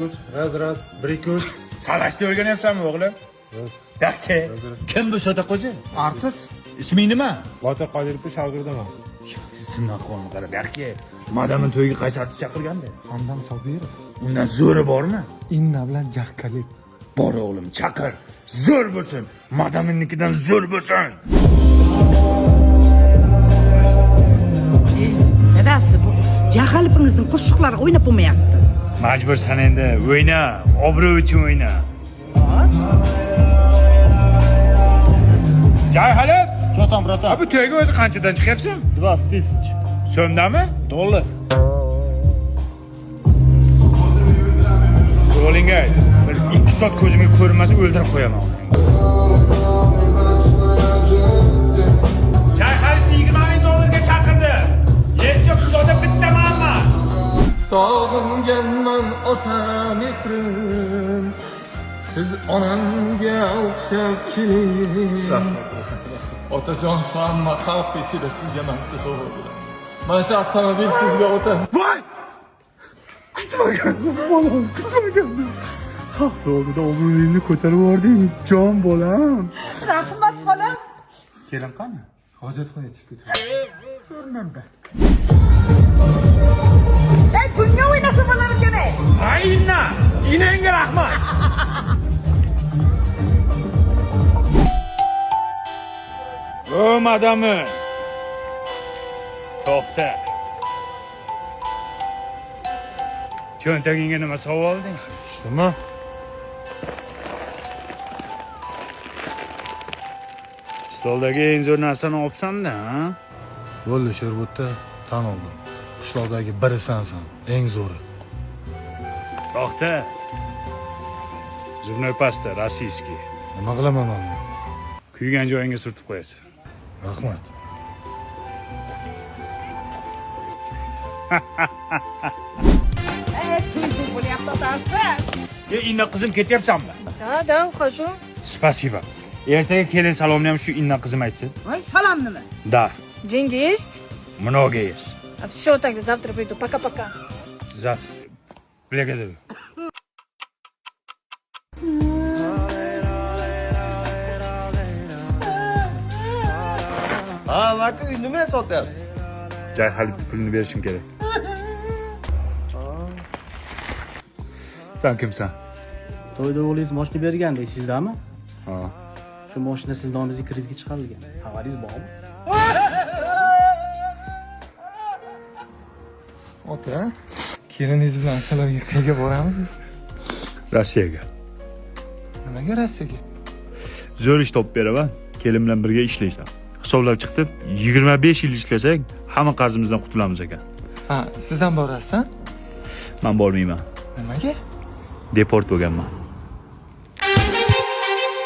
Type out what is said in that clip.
Raz, 1-2-3. Salashni o'rganyapsanmi o'g'lim? Rost. Yakka. Kim bu Sotaqo'zi? Artist. Isming nima? Botir Qodirovning shogirdiman. Ismdan qo'lni qarab, yakka. Madamni to'yiga qaysi artist chaqirganda? Hamdam Sobirov. Undan zo'ri bormi? Inna bilan Jaqqalik. Bor o'g'lim, chaqir. Zo'r bo'lsin. Madamnikidan zo'r bo'lsin. Dadasi bu Jahalipingizning qo'shiqlari o'ynab bo'lmayapti. Majbursan endi, o'yna, obro' uchun o'yna. Jahalip, Что там, bratан? bu to'yga o'zi qanchadan chiqyapsan? 20 тысяч. So'mdami? Dollar. O'g'lingga bir 2 soat ko'zimga ko'rinmasa o'ldirib qo'yaman uni. Jahalipni 20 ming dollarga chaqirdi. Yeshchi qishloqda bitta manman. Sog'inganman ota mehrim, siz onamga o'xshab keling. Otajon, hamma xalq ichida sizga maqta sovg'a beradi. Mana shu avtomobil sizga ota. Voy! Kutmagandim. Hafta oldida obro'yingni ko'tarib yubording, jon bolam. Rahmat bolam. Kelin qani? Hojatxonaga chiqib ketdi. Ko'rmamda. Bunga o'ynasa bo'lar kerak. Ayna! Inangga rahmat. O madami. To'xta. Cho'ntagingga nima sovg'a olding? Ishdimi? Stoldagi eng zo'r narsani olibsan-da, ha? Bo'ldi, Sherbutda tan oldim. Qishloqdagi biri sensan, eng zo'ri. To'xta. Zubnoy pasta, rossiyskiy. Nima qilaman men? Kuygan joyingga surtib qo'yasan. Rahmat. To'ysin bo'lyapti otasi. Inna qizim ketyapsanmi? Да, ухожу. Spasibo. Ertaga kelin salomni ham shu inna qizim aytsin. Voy, salom nima? Да, Деньги есть? много есть. А все, тогда завтра приду. Пока-пока. Завтра. Благодарю. Ha, maka nima sotyapsiz? Joy hali pulini berishim kerak. Sen kimsan? To'yda o'g'lingiz moshina bergan deysizlarmi? Ha. Shu moshina siz nomingizga kreditga chiqarilgan. Xabaringiz bormi? Ota, keliningiz bilan salonga qayerga boramiz biz? Rossiyaga. Nimaga Rossiyaga? Zo'r ish topib beraman. Kelin bilan birga ishlaysan. Hisoblab chiqdim. 25 yil ishlasak, hamma qarzimizdan qutulamiz ekan. Ha, siz ham borasiz? Men bormayman. Nimaga? Deport bo'lganman.